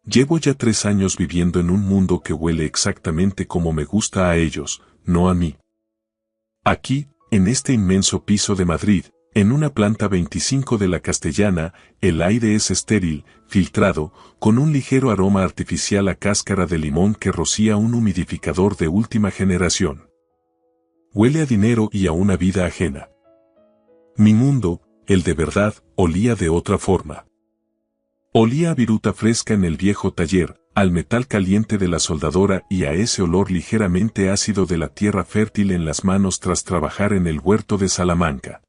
Llevo ya 3 años viviendo en un mundo que huele exactamente como me gusta a ellos, no a mí. Aquí, en este inmenso piso de Madrid, en una planta 25 de la Castellana, el aire es estéril, filtrado, con un ligero aroma artificial a cáscara de limón que rocía un humidificador de última generación. Huele a dinero y a una vida ajena. Mi mundo, el de verdad, olía de otra forma. Olía a viruta fresca en el viejo taller, al metal caliente de la soldadora y a ese olor ligeramente ácido de la tierra fértil en las manos tras trabajar en el huerto de Salamanca.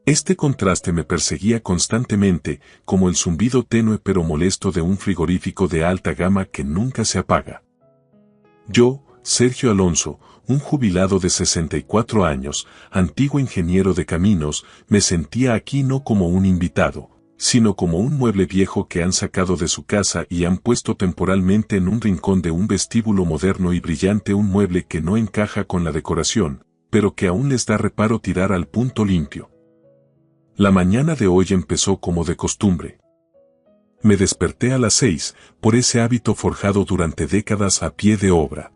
Este contraste me perseguía constantemente, como el zumbido tenue pero molesto de un frigorífico de alta gama que nunca se apaga. Yo, Sergio Alonso, un jubilado de 64 años, antiguo ingeniero de caminos, me sentía aquí no como un invitado, sino como un mueble viejo que han sacado de su casa y han puesto temporalmente en un rincón de un vestíbulo moderno y brillante, un mueble que no encaja con la decoración, pero que aún les da reparo tirar al punto limpio. La mañana de hoy empezó como de costumbre. Me desperté a las 6, por ese hábito forjado durante décadas a pie de obra.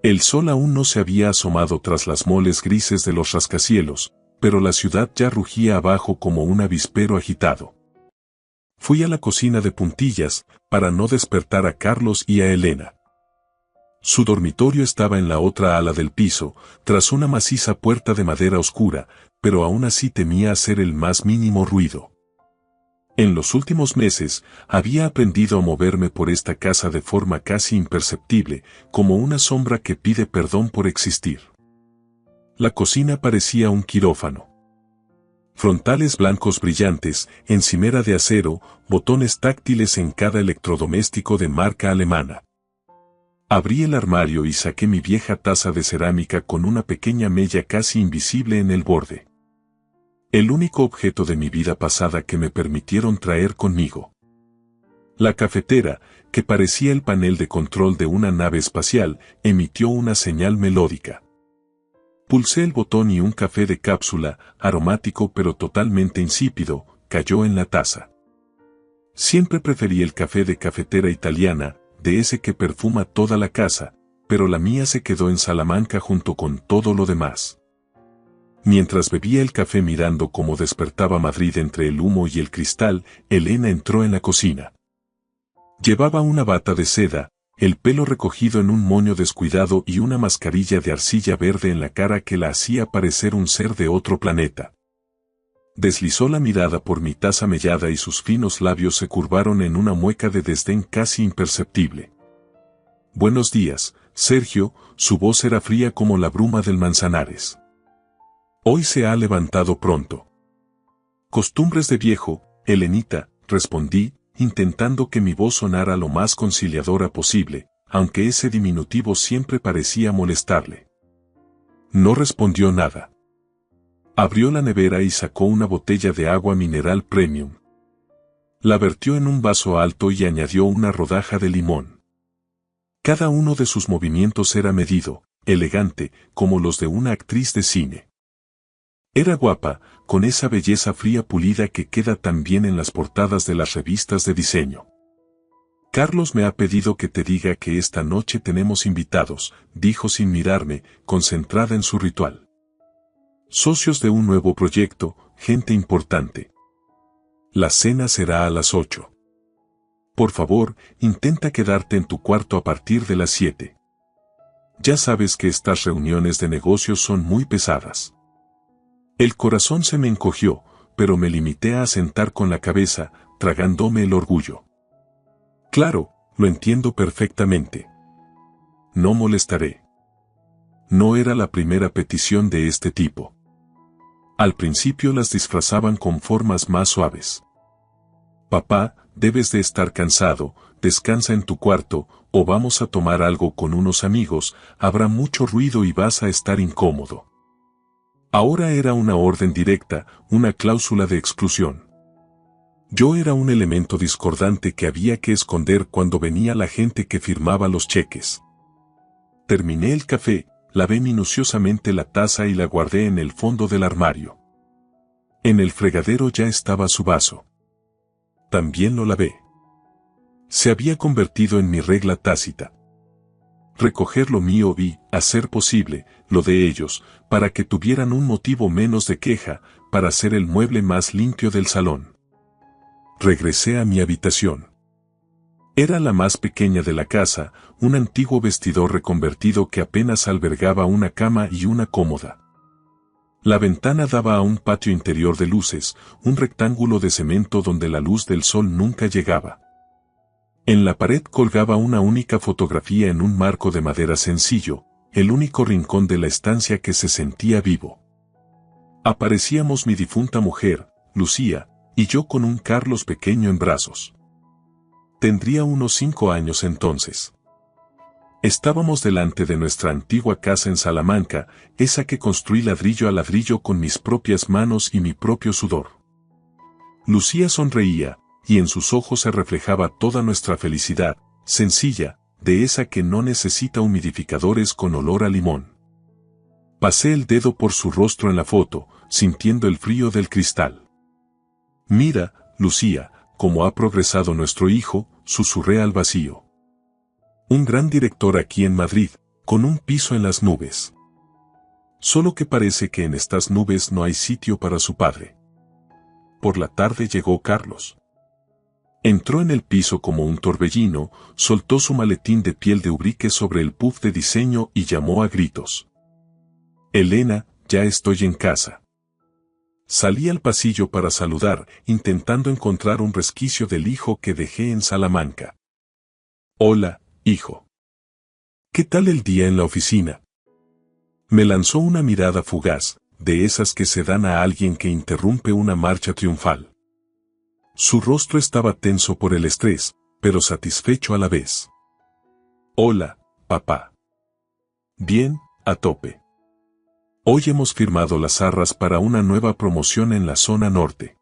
El sol aún no se había asomado tras las moles grises de los rascacielos, pero la ciudad ya rugía abajo como un avispero agitado. Fui a la cocina de puntillas, para no despertar a Carlos y a Elena. Su dormitorio estaba en la otra ala del piso, tras una maciza puerta de madera oscura, pero aún así temía hacer el más mínimo ruido. En los últimos meses, había aprendido a moverme por esta casa de forma casi imperceptible, como una sombra que pide perdón por existir. La cocina parecía un quirófano. Frontales blancos brillantes, encimera de acero, botones táctiles en cada electrodoméstico de marca alemana. Abrí el armario y saqué mi vieja taza de cerámica con una pequeña mella casi invisible en el borde. El único objeto de mi vida pasada que me permitieron traer conmigo. La cafetera, que parecía el panel de control de una nave espacial, emitió una señal melódica. Pulsé el botón y un café de cápsula, aromático pero totalmente insípido, cayó en la taza. Siempre preferí el café de cafetera italiana, de ese que perfuma toda la casa, pero la mía se quedó en Salamanca junto con todo lo demás. Mientras bebía el café mirando cómo despertaba Madrid entre el humo y el cristal, Elena entró en la cocina. Llevaba una bata de seda, el pelo recogido en un moño descuidado y una mascarilla de arcilla verde en la cara que la hacía parecer un ser de otro planeta. Deslizó la mirada por mi taza mellada y sus finos labios se curvaron en una mueca de desdén casi imperceptible. Buenos días, Sergio, su voz era fría como la bruma del Manzanares. Hoy se ha levantado pronto. Costumbres de viejo, Elenita, respondí, intentando que mi voz sonara lo más conciliadora posible, aunque ese diminutivo siempre parecía molestarle. No respondió nada. Abrió la nevera y sacó una botella de agua mineral premium. La vertió en un vaso alto y añadió una rodaja de limón. Cada uno de sus movimientos era medido, elegante, como los de una actriz de cine. Era guapa, con esa belleza fría pulida que queda tan bien en las portadas de las revistas de diseño. Carlos me ha pedido que te diga que esta noche tenemos invitados, dijo sin mirarme, concentrada en su ritual. Socios de un nuevo proyecto, gente importante. La cena será a las 8. Por favor, intenta quedarte en tu cuarto a partir de las 7. Ya sabes que estas reuniones de negocios son muy pesadas. El corazón se me encogió, pero me limité a asentar con la cabeza, tragándome el orgullo. Claro, lo entiendo perfectamente. No molestaré. No era la primera petición de este tipo. Al principio las disfrazaban con formas más suaves. Papá, debes de estar cansado, descansa en tu cuarto, o vamos a tomar algo con unos amigos, habrá mucho ruido y vas a estar incómodo. Ahora era una orden directa, una cláusula de exclusión. Yo era un elemento discordante que había que esconder cuando venía la gente que firmaba los cheques. Terminé el café, lavé minuciosamente la taza y la guardé en el fondo del armario. En el fregadero ya estaba su vaso. También lo lavé. Se había convertido en mi regla tácita. Recoger lo mío y, a ser posible, lo de ellos, para que tuvieran un motivo menos de queja, para hacer el mueble más limpio del salón. Regresé a mi habitación. Era la más pequeña de la casa, un antiguo vestidor reconvertido que apenas albergaba una cama y una cómoda. La ventana daba a un patio interior de luces, un rectángulo de cemento donde la luz del sol nunca llegaba. En la pared colgaba una única fotografía en un marco de madera sencillo, el único rincón de la estancia que se sentía vivo. Aparecíamos mi difunta mujer, Lucía, y yo con un Carlos pequeño en brazos. Tendría unos 5 años entonces. Estábamos delante de nuestra antigua casa en Salamanca, esa que construí ladrillo a ladrillo con mis propias manos y mi propio sudor. Lucía sonreía, y en sus ojos se reflejaba toda nuestra felicidad, sencilla, de esa que no necesita humidificadores con olor a limón. Pasé el dedo por su rostro en la foto, sintiendo el frío del cristal. Mira, Lucía, cómo ha progresado nuestro hijo, susurré al vacío. Un gran director aquí en Madrid, con un piso en las nubes. Solo que parece que en estas nubes no hay sitio para su padre. Por la tarde llegó Carlos. Entró en el piso como un torbellino, soltó su maletín de piel de ubrique sobre el puff de diseño y llamó a gritos. Elena, ya estoy en casa. Salí al pasillo para saludar, intentando encontrar un resquicio del hijo que dejé en Salamanca. Hola, hijo. ¿Qué tal el día en la oficina? Me lanzó una mirada fugaz, de esas que se dan a alguien que interrumpe una marcha triunfal. Su rostro estaba tenso por el estrés, pero satisfecho a la vez. Hola, papá. Bien, a tope. Hoy hemos firmado las arras para una nueva promoción en la zona norte.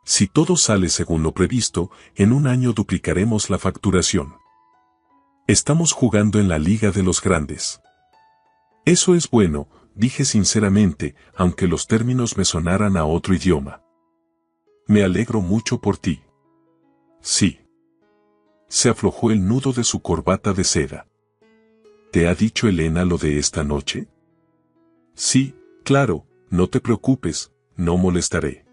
Si todo sale según lo previsto, en un año duplicaremos la facturación. Estamos jugando en la Liga de los Grandes. Eso es bueno, dije sinceramente, aunque los términos me sonaran a otro idioma. Me alegro mucho por ti. Sí. Se aflojó el nudo de su corbata de seda. ¿Te ha dicho Elena lo de esta noche? Sí, claro, no te preocupes, no molestaré.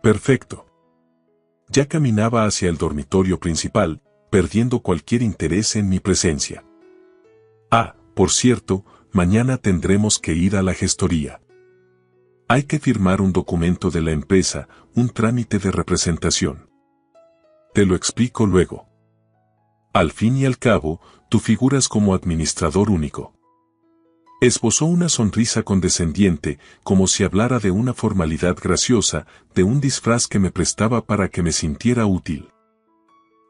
Perfecto. Ya caminaba hacia el dormitorio principal, perdiendo cualquier interés en mi presencia. Ah, por cierto, mañana tendremos que ir a la gestoría. Hay que firmar un documento de la empresa, un trámite de representación. Te lo explico luego. Al fin y al cabo, tú figuras como administrador único. Esbozó una sonrisa condescendiente, como si hablara de una formalidad graciosa, de un disfraz que me prestaba para que me sintiera útil.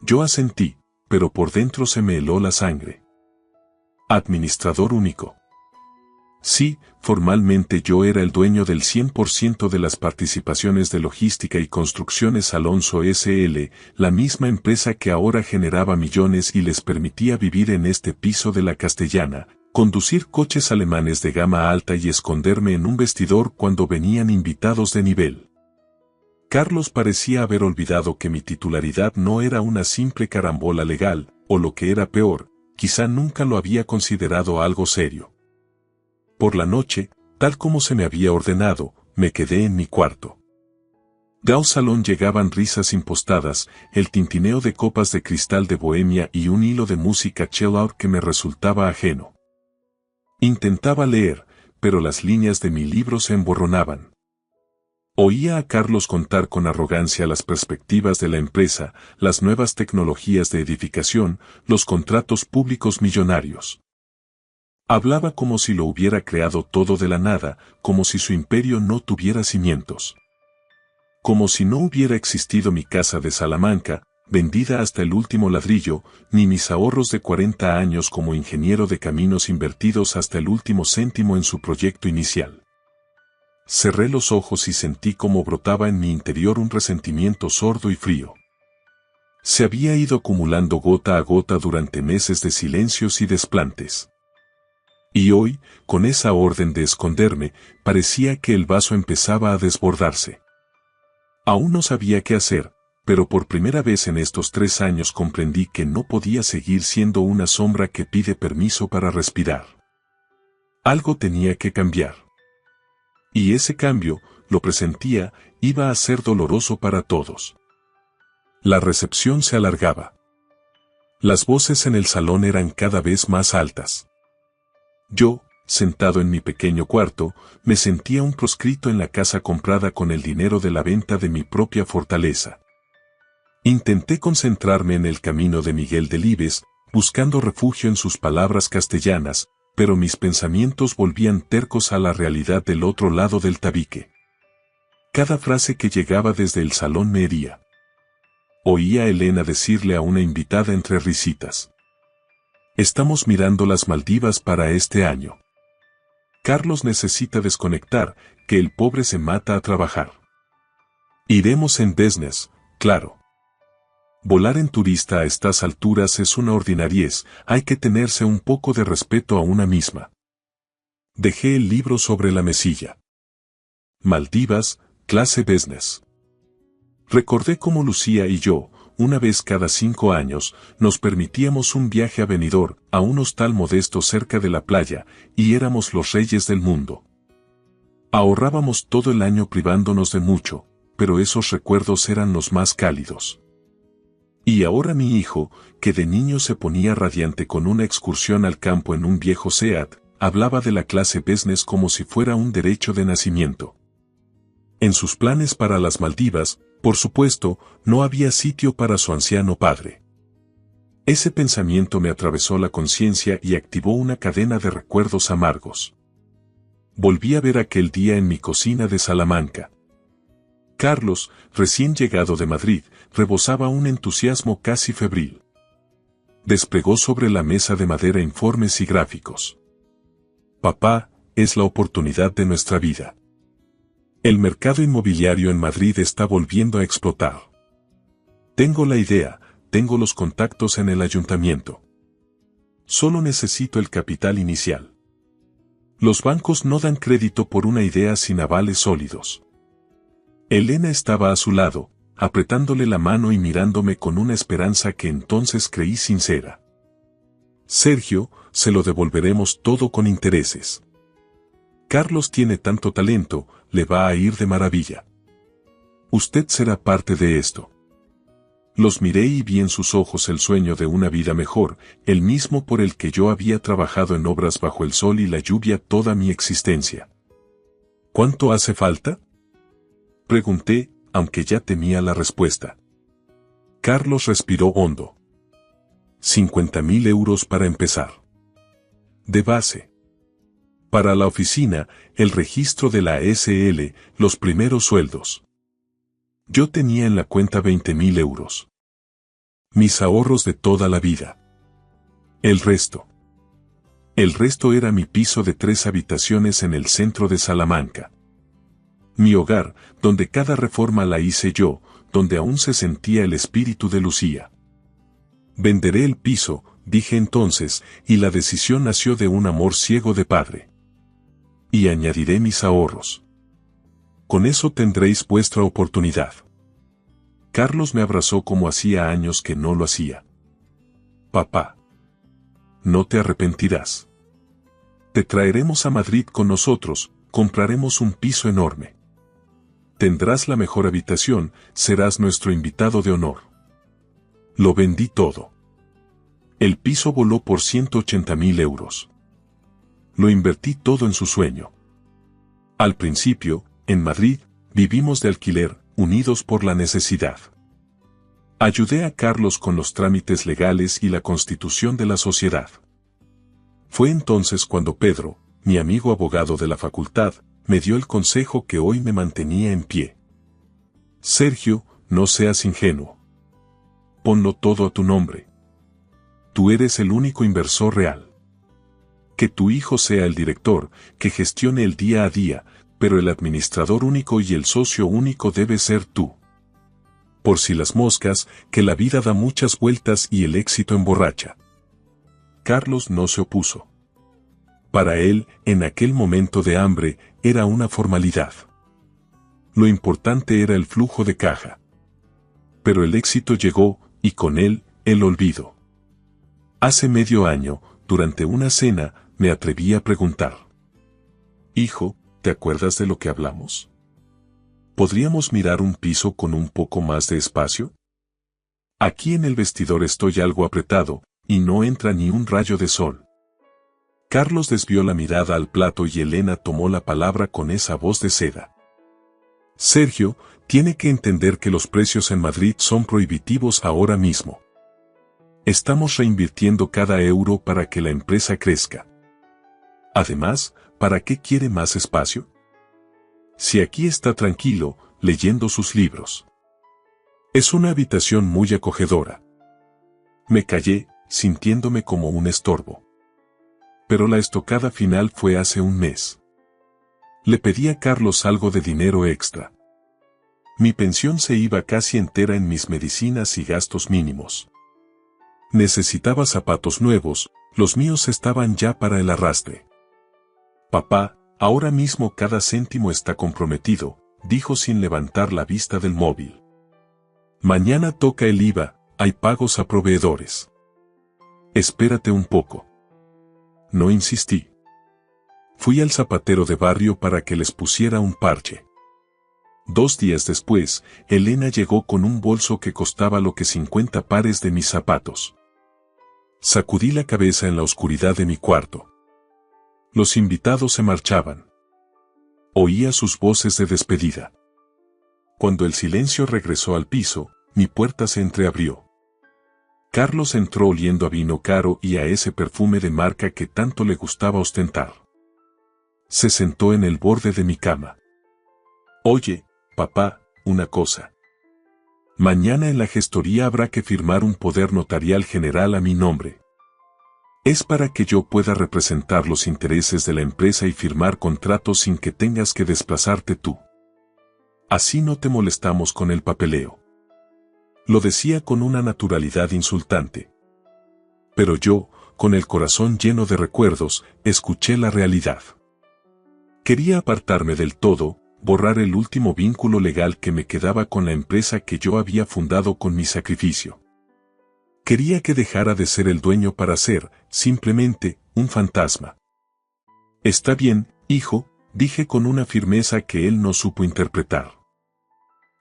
Yo asentí, pero por dentro se me heló la sangre. Administrador único. Sí, formalmente yo era el dueño del 100% de las participaciones de Logística y Construcciones Alonso S.L., la misma empresa que ahora generaba millones y les permitía vivir en este piso de la Castellana, conducir coches alemanes de gama alta y esconderme en un vestidor cuando venían invitados de nivel. Carlos parecía haber olvidado que mi titularidad no era una simple carambola legal, o lo que era peor, quizá nunca lo había considerado algo serio. Por la noche, tal como se me había ordenado, me quedé en mi cuarto. Del salón llegaban risas impostadas, el tintineo de copas de cristal de Bohemia y un hilo de música chill out que me resultaba ajeno. Intentaba leer, pero las líneas de mi libro se emborronaban. Oía a Carlos contar con arrogancia las perspectivas de la empresa, las nuevas tecnologías de edificación, los contratos públicos millonarios. Hablaba como si lo hubiera creado todo de la nada, como si su imperio no tuviera cimientos. Como si no hubiera existido mi casa de Salamanca, vendida hasta el último ladrillo, ni mis ahorros de 40 años como ingeniero de caminos invertidos hasta el último céntimo en su proyecto inicial. Cerré los ojos y sentí cómo brotaba en mi interior un resentimiento sordo y frío. Se había ido acumulando gota a gota durante meses de silencios y desplantes. Y hoy, con esa orden de esconderme, parecía que el vaso empezaba a desbordarse. Aún no sabía qué hacer, pero por primera vez en estos 3 años comprendí que no podía seguir siendo una sombra que pide permiso para respirar. Algo tenía que cambiar. Y ese cambio, lo presentía, iba a ser doloroso para todos. La recepción se alargaba. Las voces en el salón eran cada vez más altas. Yo, sentado en mi pequeño cuarto, me sentía un proscrito en la casa comprada con el dinero de la venta de mi propia fortaleza. Intenté concentrarme en el camino de Miguel Delibes, buscando refugio en sus palabras castellanas, pero mis pensamientos volvían tercos a la realidad del otro lado del tabique. Cada frase que llegaba desde el salón me hería. Oía a Elena decirle a una invitada entre risitas: «Estamos mirando las Maldivas para este año. Carlos necesita desconectar, que el pobre se mata a trabajar. Iremos en business, claro. Volar en turista a estas alturas es una ordinariez, hay que tenerse un poco de respeto a una misma». Dejé el libro sobre la mesilla. Maldivas, clase business. Recordé cómo Lucía y yo, una vez cada 5 años, nos permitíamos un viaje a Benidorm, a un hostal modesto cerca de la playa, y éramos los reyes del mundo. Ahorrábamos todo el año privándonos de mucho, pero esos recuerdos eran los más cálidos. Y ahora mi hijo, que de niño se ponía radiante con una excursión al campo en un viejo Seat, hablaba de la clase business como si fuera un derecho de nacimiento. En sus planes para las Maldivas, por supuesto, no había sitio para su anciano padre. Ese pensamiento me atravesó la conciencia y activó una cadena de recuerdos amargos. Volví a ver aquel día en mi cocina de Salamanca. Carlos, recién llegado de Madrid, rebosaba un entusiasmo casi febril. Desplegó sobre la mesa de madera informes y gráficos. «Papá, es la oportunidad de nuestra vida. El mercado inmobiliario en Madrid está volviendo a explotar. Tengo la idea, tengo los contactos en el ayuntamiento. Solo necesito el capital inicial. Los bancos no dan crédito por una idea sin avales sólidos». Elena estaba a su lado, apretándole la mano y mirándome con una esperanza que entonces creí sincera. «Sergio, se lo devolveremos todo con intereses. Carlos tiene tanto talento, le va a ir de maravilla. Usted será parte de esto». Los miré y vi en sus ojos el sueño de una vida mejor, el mismo por el que yo había trabajado en obras bajo el sol y la lluvia toda mi existencia. «¿Cuánto hace falta?», pregunté, aunque ya temía la respuesta. Carlos respiró hondo. 50.000 euros para empezar. De base. Para la oficina, el registro de la SL, los primeros sueldos. Yo tenía en la cuenta 20.000 euros. Mis ahorros de toda la vida. El resto. El resto era mi piso de 3 habitaciones en el centro de Salamanca. Mi hogar, donde cada reforma la hice yo, donde aún se sentía el espíritu de Lucía. Venderé el piso, dije entonces, y la decisión nació de un amor ciego de padre. Y añadiré mis ahorros. Con eso tendréis vuestra oportunidad. Carlos me abrazó como hacía años que no lo hacía. Papá. No te arrepentirás. Te traeremos a Madrid con nosotros, compraremos un piso enorme. Tendrás la mejor habitación, serás nuestro invitado de honor. Lo vendí todo. El piso voló por 180.000 euros. Lo invertí todo en su sueño. Al principio, en Madrid, vivimos de alquiler, unidos por la necesidad. Ayudé a Carlos con los trámites legales y la constitución de la sociedad. Fue entonces cuando Pedro, mi amigo abogado de la facultad, me dio el consejo que hoy me mantenía en pie. Sergio, no seas ingenuo. Ponlo todo a tu nombre. Tú eres el único inversor real. Que tu hijo sea el director, que gestione el día a día, pero el administrador único y el socio único debe ser tú. Por si las moscas, que la vida da muchas vueltas y el éxito emborracha. Carlos no se opuso. Para él, en aquel momento de hambre, era una formalidad. Lo importante era el flujo de caja. Pero el éxito llegó, y con él, el olvido. Hace medio año, durante una cena, me atreví a preguntar. Hijo, ¿te acuerdas de lo que hablamos? ¿Podríamos mirar un piso con un poco más de espacio? Aquí en el vestidor estoy algo apretado, y no entra ni un rayo de sol. Carlos desvió la mirada al plato y Elena tomó la palabra con esa voz de seda. Sergio, tiene que entender que los precios en Madrid son prohibitivos ahora mismo. Estamos reinvirtiendo cada euro para que la empresa crezca. Además, ¿para qué quiere más espacio? Si aquí está tranquilo, leyendo sus libros. Es una habitación muy acogedora. Me callé, sintiéndome como un estorbo. Pero la estocada final fue hace un mes. Le pedí a Carlos algo de dinero extra. Mi pensión se iba casi entera en mis medicinas y gastos mínimos. Necesitaba zapatos nuevos, los míos estaban ya para el arrastre. Papá, ahora mismo cada céntimo está comprometido, dijo sin levantar la vista del móvil. Mañana toca el IVA, hay pagos a proveedores. Espérate un poco. No insistí. Fui al zapatero de barrio para que les pusiera un parche. 2 días después, Elena llegó con un bolso que costaba lo que 50 pares de mis zapatos. Sacudí la cabeza en la oscuridad de mi cuarto. Los invitados se marchaban. Oía sus voces de despedida. Cuando el silencio regresó al piso, mi puerta se entreabrió. Carlos entró oliendo a vino caro y a ese perfume de marca que tanto le gustaba ostentar. Se sentó en el borde de mi cama. Oye, papá, una cosa. Mañana en la gestoría habrá que firmar un poder notarial general a mi nombre. Es para que yo pueda representar los intereses de la empresa y firmar contratos sin que tengas que desplazarte tú. Así no te molestamos con el papeleo. Lo decía con una naturalidad insultante. Pero yo, con el corazón lleno de recuerdos, escuché la realidad. Quería apartarme del todo, borrar el último vínculo legal que me quedaba con la empresa que yo había fundado con mi sacrificio. Quería que dejara de ser el dueño para ser, simplemente, un fantasma. Está bien, hijo, dije con una firmeza que él no supo interpretar.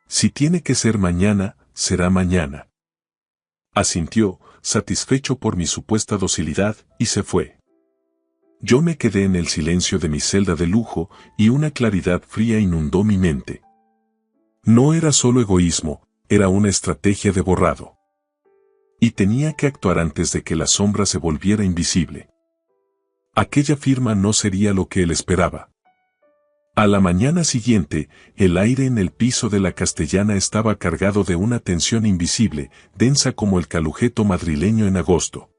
Si tiene que ser mañana, será mañana. Asintió, satisfecho por mi supuesta docilidad, y se fue. Yo me quedé en el silencio de mi celda de lujo, y una claridad fría inundó mi mente. No era solo egoísmo, era una estrategia de borrado. Y tenía que actuar antes de que la sombra se volviera invisible. Aquella firma no sería lo que él esperaba. A la mañana siguiente, el aire en el piso de la Castellana estaba cargado de una tensión invisible, densa como el calujeto madrileño en agosto.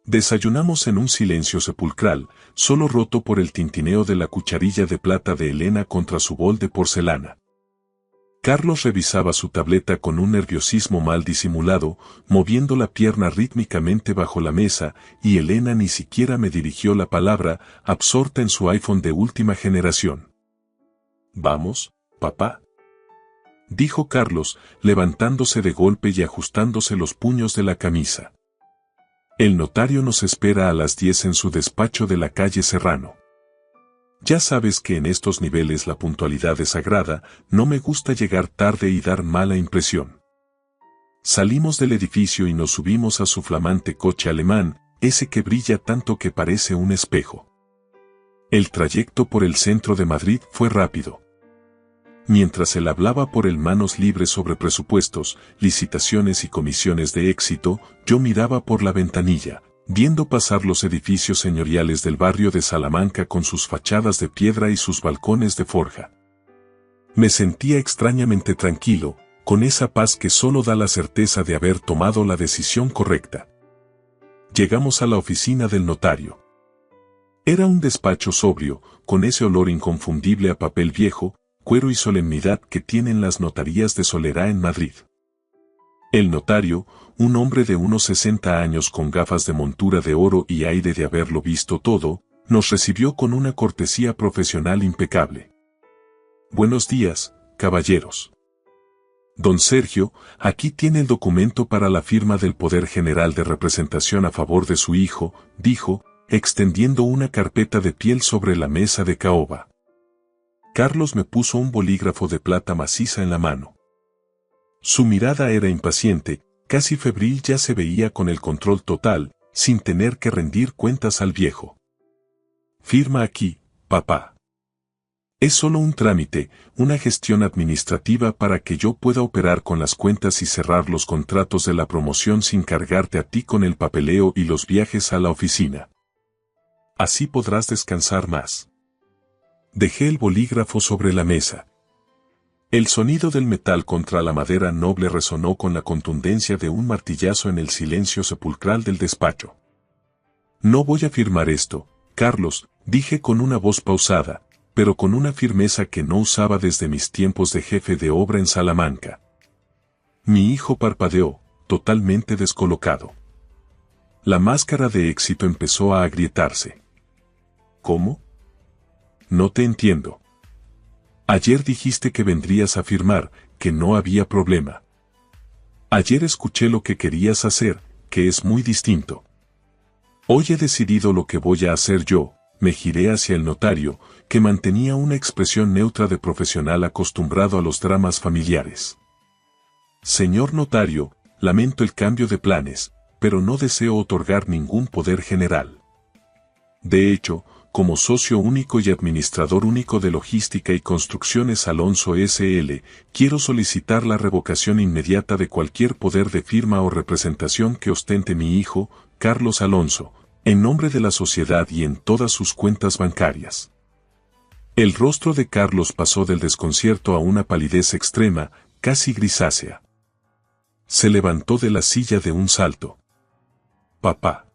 Desayunamos en un silencio sepulcral, solo roto por el tintineo de la cucharilla de plata de Elena contra su bol de porcelana. Carlos revisaba su tableta con un nerviosismo mal disimulado, moviendo la pierna rítmicamente bajo la mesa, y Elena ni siquiera me dirigió la palabra, absorta en su iPhone de última generación. «Vamos, papá», dijo Carlos, levantándose de golpe y ajustándose los puños de la camisa. El notario nos espera a las 10 en su despacho de la calle Serrano. Ya sabes que en estos niveles la puntualidad es sagrada, no me gusta llegar tarde y dar mala impresión. Salimos del edificio y nos subimos a su flamante coche alemán, ese que brilla tanto que parece un espejo. El trayecto por el centro de Madrid fue rápido. Mientras él hablaba por el manos libres sobre presupuestos, licitaciones y comisiones de éxito, yo miraba por la ventanilla, viendo pasar los edificios señoriales del barrio de Salamanca con sus fachadas de piedra y sus balcones de forja. Me sentía extrañamente tranquilo, con esa paz que solo da la certeza de haber tomado la decisión correcta. Llegamos a la oficina del notario. Era un despacho sobrio, con ese olor inconfundible a papel viejo, cuero y solemnidad que tienen las notarías de Solerá en Madrid. El notario, un hombre de unos 60 años con gafas de montura de oro y aire de haberlo visto todo, nos recibió con una cortesía profesional impecable. «Buenos días, caballeros», Don Sergio, aquí tiene el documento para la firma del Poder General de Representación a favor de su hijo, dijo, extendiendo una carpeta de piel sobre la mesa de caoba. Carlos me puso un bolígrafo de plata maciza en la mano. Su mirada era impaciente, casi febril, ya se veía con el control total, sin tener que rendir cuentas al viejo. Firma aquí, papá. Es solo un trámite, una gestión administrativa para que yo pueda operar con las cuentas y cerrar los contratos de la promoción sin cargarte a ti con el papeleo y los viajes a la oficina. Así podrás descansar más. Dejé el bolígrafo sobre la mesa. El sonido del metal contra la madera noble resonó con la contundencia de un martillazo en el silencio sepulcral del despacho. No voy a firmar esto, Carlos, dije con una voz pausada, pero con una firmeza que no usaba desde mis tiempos de jefe de obra en Salamanca. Mi hijo parpadeó, totalmente descolocado. La máscara de éxito empezó a agrietarse. ¿Cómo? No te entiendo. Ayer dijiste que vendrías a firmar, que no había problema. Ayer escuché lo que querías hacer, que es muy distinto. Hoy he decidido lo que voy a hacer yo. Me giré hacia el notario, que mantenía una expresión neutra de profesional acostumbrado a los dramas familiares. Señor notario, lamento el cambio de planes, pero no deseo otorgar ningún poder general. De hecho, como socio único y administrador único de Logística y Construcciones Alonso S.L., quiero solicitar la revocación inmediata de cualquier poder de firma o representación que ostente mi hijo, Carlos Alonso, en nombre de la sociedad y en todas sus cuentas bancarias. El rostro de Carlos pasó del desconcierto a una palidez extrema, casi grisácea. Se levantó de la silla de un salto. Papá.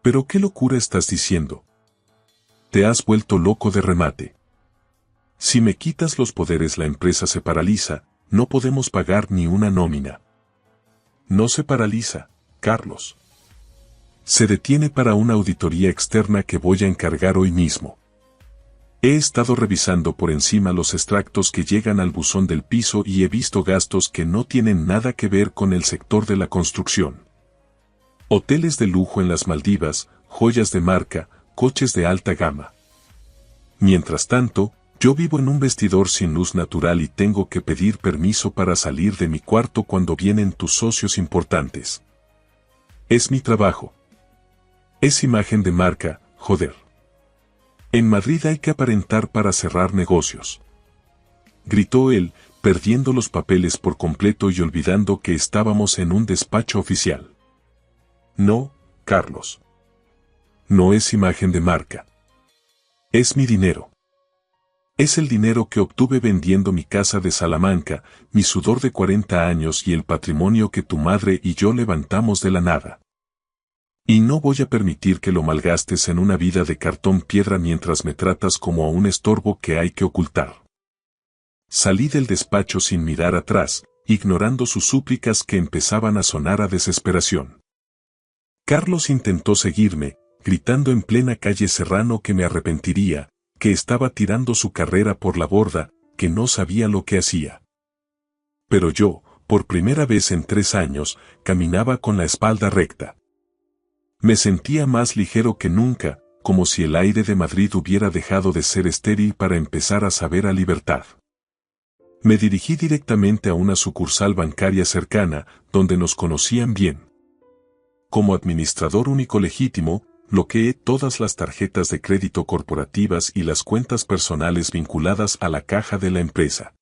¿Pero qué locura estás diciendo? Te has vuelto loco de remate. Si me quitas los poderes, la empresa se paraliza, no podemos pagar ni una nómina. No se paraliza, Carlos. Se detiene para una auditoría externa que voy a encargar hoy mismo. He estado revisando por encima los extractos que llegan al buzón del piso y he visto gastos que no tienen nada que ver con el sector de la construcción. Hoteles de lujo en las Maldivas, joyas de marca, coches de alta gama. Mientras tanto, yo vivo en un vestidor sin luz natural y tengo que pedir permiso para salir de mi cuarto cuando vienen tus socios importantes. Es mi trabajo. Es imagen de marca, joder. En Madrid hay que aparentar para cerrar negocios. Gritó él, perdiendo los papeles por completo y olvidando que estábamos en un despacho oficial. No, Carlos. No es imagen de marca. Es mi dinero. Es el dinero que obtuve vendiendo mi casa de Salamanca, mi sudor de 40 años y el patrimonio que tu madre y yo levantamos de la nada. Y no voy a permitir que lo malgastes en una vida de cartón piedra mientras me tratas como a un estorbo que hay que ocultar. Salí del despacho sin mirar atrás, ignorando sus súplicas que empezaban a sonar a desesperación. Carlos intentó seguirme, gritando en plena calle Serrano que me arrepentiría, que estaba tirando su carrera por la borda, que no sabía lo que hacía. Pero yo, por primera vez en 3 años, caminaba con la espalda recta. Me sentía más ligero que nunca, como si el aire de Madrid hubiera dejado de ser estéril para empezar a saber a libertad. Me dirigí directamente a una sucursal bancaria cercana, donde nos conocían bien. Como administrador único legítimo, bloqueé todas las tarjetas de crédito corporativas y las cuentas personales vinculadas a la caja de la empresa.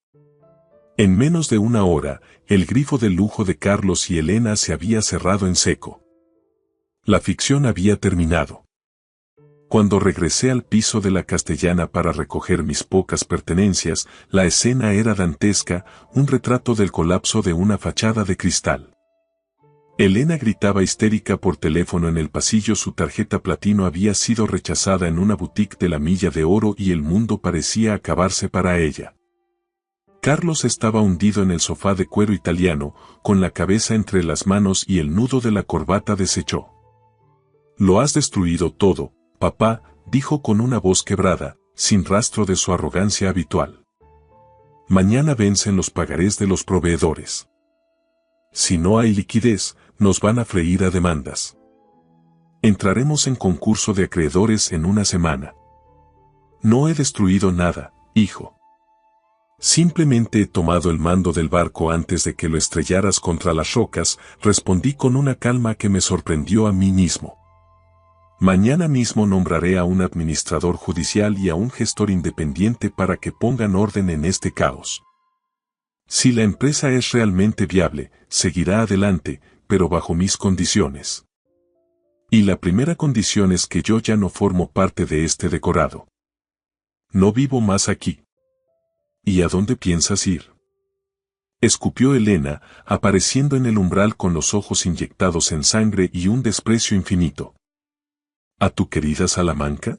En menos de 1 hora, el grifo de lujo de Carlos y Elena se había cerrado en seco. La ficción había terminado. Cuando regresé al piso de la Castellana para recoger mis pocas pertenencias, la escena era dantesca, un retrato del colapso de una fachada de cristal. Elena gritaba histérica por teléfono en el pasillo, su tarjeta platino había sido rechazada en una boutique de la Milla de Oro y el mundo parecía acabarse para ella. Carlos estaba hundido en el sofá de cuero italiano, con la cabeza entre las manos y el nudo de la corbata deshecho. «Lo has destruido todo, papá», dijo con una voz quebrada, sin rastro de su arrogancia habitual. Mañana vencen los pagarés de los proveedores. Si no hay liquidez, nos van a freír a demandas. Entraremos en concurso de acreedores en una semana. No he destruido nada, hijo. Simplemente he tomado el mando del barco antes de que lo estrellaras contra las rocas, respondí con una calma que me sorprendió a mí mismo. Mañana mismo nombraré a un administrador judicial y a un gestor independiente para que pongan orden en este caos. Si la empresa es realmente viable, seguirá adelante, pero bajo mis condiciones. Y la primera condición es que yo ya no formo parte de este decorado. No vivo más aquí. ¿Y a dónde piensas ir? Escupió Elena, apareciendo en el umbral con los ojos inyectados en sangre y un desprecio infinito. ¿A tu querida Salamanca?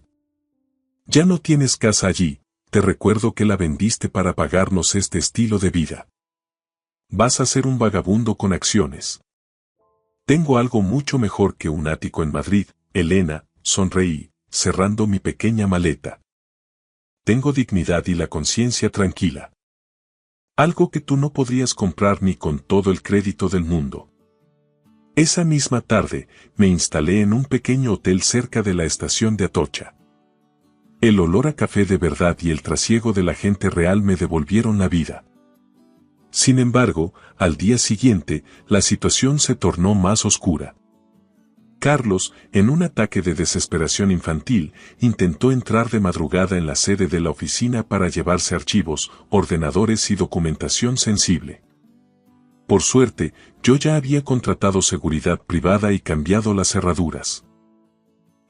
Ya no tienes casa allí, te recuerdo que la vendiste para pagarnos este estilo de vida. Vas a ser un vagabundo con acciones. Tengo algo mucho mejor que un ático en Madrid, Elena, sonreí, cerrando mi pequeña maleta. Tengo dignidad y la conciencia tranquila. Algo que tú no podrías comprar ni con todo el crédito del mundo. Esa misma tarde, me instalé en un pequeño hotel cerca de la estación de Atocha. El olor a café de verdad y el trasiego de la gente real me devolvieron la vida. Sin embargo, al día siguiente, la situación se tornó más oscura. Carlos, en un ataque de desesperación infantil, intentó entrar de madrugada en la sede de la oficina para llevarse archivos, ordenadores y documentación sensible. Por suerte, yo ya había contratado seguridad privada y cambiado las cerraduras.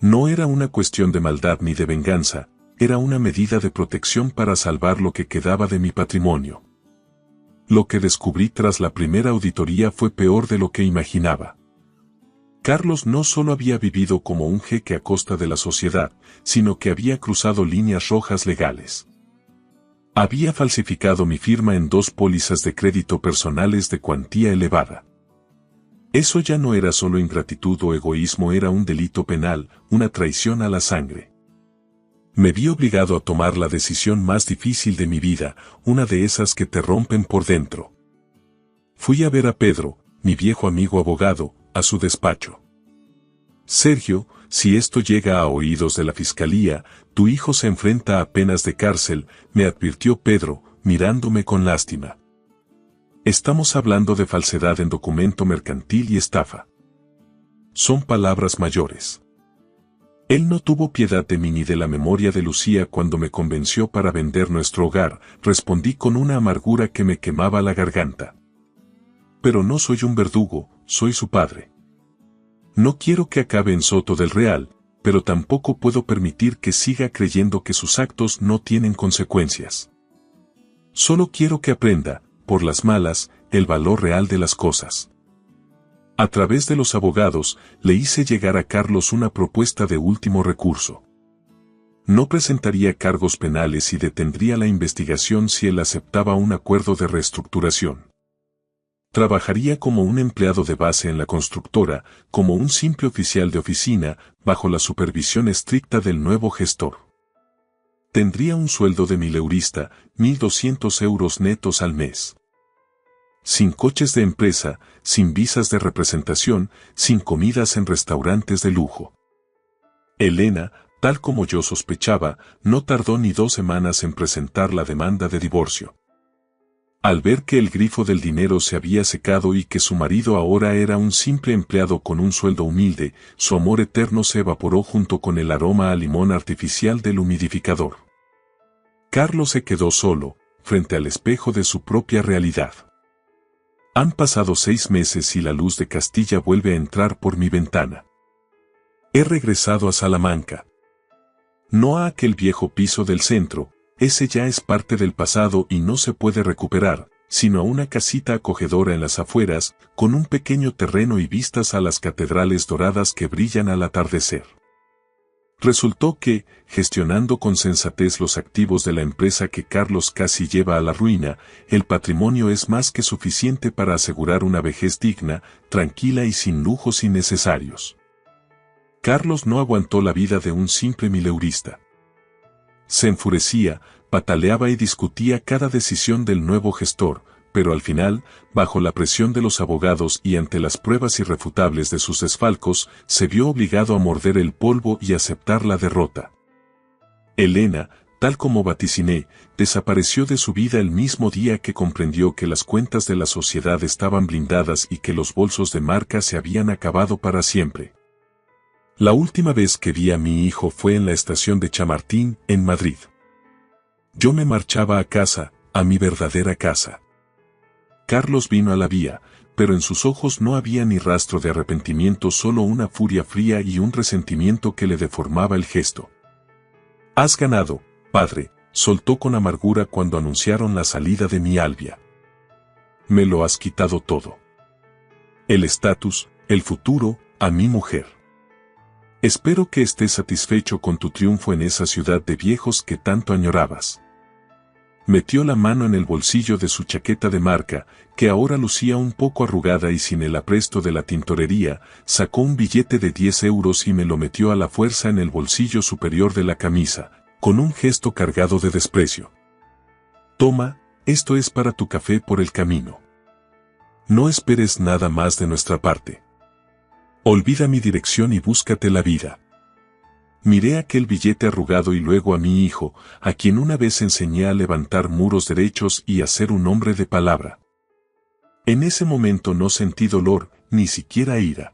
No era una cuestión de maldad ni de venganza, era una medida de protección para salvar lo que quedaba de mi patrimonio. Lo que descubrí tras la primera auditoría fue peor de lo que imaginaba. Carlos no solo había vivido como un jeque a costa de la sociedad, sino que había cruzado líneas rojas legales. Había falsificado mi firma en 2 pólizas de crédito personales de cuantía elevada. Eso ya no era solo ingratitud o egoísmo, era un delito penal, una traición a la sangre. Me vi obligado a tomar la decisión más difícil de mi vida, una de esas que te rompen por dentro. Fui a ver a Pedro, mi viejo amigo abogado, a su despacho. Sergio, si esto llega a oídos de la fiscalía, tu hijo se enfrenta a penas de cárcel, me advirtió Pedro, mirándome con lástima. Estamos hablando de falsedad en documento mercantil y estafa. Son palabras mayores. Él no tuvo piedad de mí ni de la memoria de Lucía cuando me convenció para vender nuestro hogar, respondí con una amargura que me quemaba la garganta. Pero no soy un verdugo, soy su padre. No quiero que acabe en Soto del Real, pero tampoco puedo permitir que siga creyendo que sus actos no tienen consecuencias. Solo quiero que aprenda, por las malas, el valor real de las cosas. A través de los abogados, le hice llegar a Carlos una propuesta de último recurso. No presentaría cargos penales y detendría la investigación si él aceptaba un acuerdo de reestructuración. Trabajaría como un empleado de base en la constructora, como un simple oficial de oficina, bajo la supervisión estricta del nuevo gestor. Tendría un sueldo de mileurista, 1.200 euros netos al mes. Sin coches de empresa, sin visas de representación, sin comidas en restaurantes de lujo. Elena, tal como yo sospechaba, no tardó ni 2 semanas en presentar la demanda de divorcio. Al ver que el grifo del dinero se había secado y que su marido ahora era un simple empleado con un sueldo humilde, su amor eterno se evaporó junto con el aroma a limón artificial del humidificador. Carlos se quedó solo, frente al espejo de su propia realidad. Han pasado 6 meses y la luz de Castilla vuelve a entrar por mi ventana. He regresado a Salamanca. No a aquel viejo piso del centro, ese ya es parte del pasado y no se puede recuperar, sino a una casita acogedora en las afueras, con un pequeño terreno y vistas a las catedrales doradas que brillan al atardecer. Resultó que, gestionando con sensatez los activos de la empresa que Carlos casi lleva a la ruina, el patrimonio es más que suficiente para asegurar una vejez digna, tranquila y sin lujos innecesarios. Carlos no aguantó la vida de un simple mileurista. Se enfurecía, pataleaba y discutía cada decisión del nuevo gestor, pero al final, bajo la presión de los abogados y ante las pruebas irrefutables de sus desfalcos, se vio obligado a morder el polvo y aceptar la derrota. Elena, tal como vaticiné, desapareció de su vida el mismo día que comprendió que las cuentas de la sociedad estaban blindadas y que los bolsos de marca se habían acabado para siempre. La última vez que vi a mi hijo fue en la estación de Chamartín, en Madrid. Yo me marchaba a casa, a mi verdadera casa. Carlos vino a la vía, pero en sus ojos no había ni rastro de arrepentimiento, solo una furia fría y un resentimiento que le deformaba el gesto. «Has ganado, padre», soltó con amargura cuando anunciaron la salida de mi Albia. «Me lo has quitado todo. El estatus, el futuro, a mi mujer. Espero que estés satisfecho con tu triunfo en esa ciudad de viejos que tanto añorabas». Metió la mano en el bolsillo de su chaqueta de marca, que ahora lucía un poco arrugada, y sin el apresto de la tintorería, sacó un billete de 10 euros y me lo metió a la fuerza en el bolsillo superior de la camisa, con un gesto cargado de desprecio. «Toma, esto es para tu café por el camino. No esperes nada más de nuestra parte. Olvida mi dirección y búscate la vida». Miré aquel billete arrugado y luego a mi hijo, a quien una vez enseñé a levantar muros derechos y a ser un hombre de palabra. En ese momento no sentí dolor, ni siquiera ira.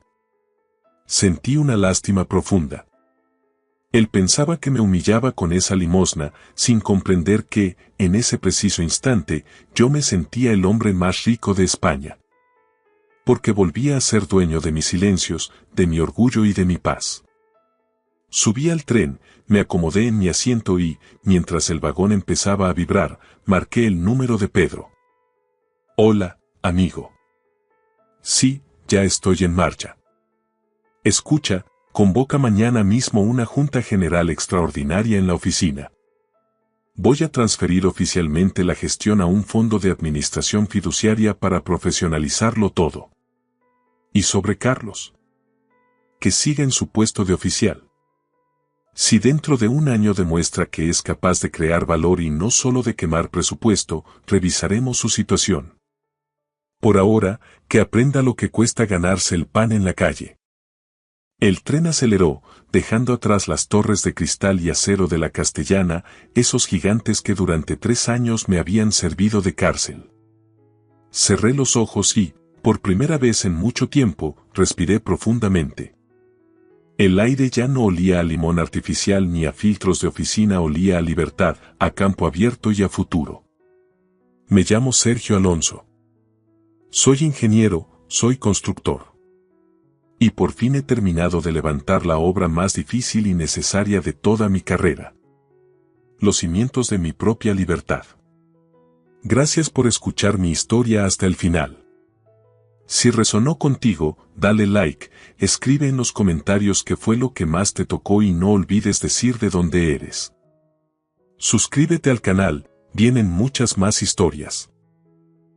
Sentí una lástima profunda. Él pensaba que me humillaba con esa limosna, sin comprender que, en ese preciso instante, yo me sentía el hombre más rico de España. Porque volvía a ser dueño de mis silencios, de mi orgullo y de mi paz. Subí al tren, me acomodé en mi asiento y, mientras el vagón empezaba a vibrar, marqué el número de Pedro. «Hola, amigo. Sí, ya estoy en marcha. Escucha, convoca mañana mismo una junta general extraordinaria en la oficina. Voy a transferir oficialmente la gestión a un fondo de administración fiduciaria para profesionalizarlo todo. Y sobre Carlos, que siga en su puesto de oficial. Si dentro de un año demuestra que es capaz de crear valor y no solo de quemar presupuesto, revisaremos su situación. Por ahora, que aprenda lo que cuesta ganarse el pan en la calle». El tren aceleró, dejando atrás las torres de cristal y acero de la Castellana, esos gigantes que durante 3 años me habían servido de cárcel. Cerré los ojos y, por primera vez en mucho tiempo, respiré profundamente. El aire ya no olía a limón artificial ni a filtros de oficina, olía a libertad, a campo abierto y a futuro. Me llamo Sergio Alonso. Soy ingeniero, soy constructor. Y por fin he terminado de levantar la obra más difícil y necesaria de toda mi carrera. Los cimientos de mi propia libertad. Gracias por escuchar mi historia hasta el final. Si resonó contigo, dale like, escribe en los comentarios qué fue lo que más te tocó y no olvides decir de dónde eres. Suscríbete al canal, vienen muchas más historias.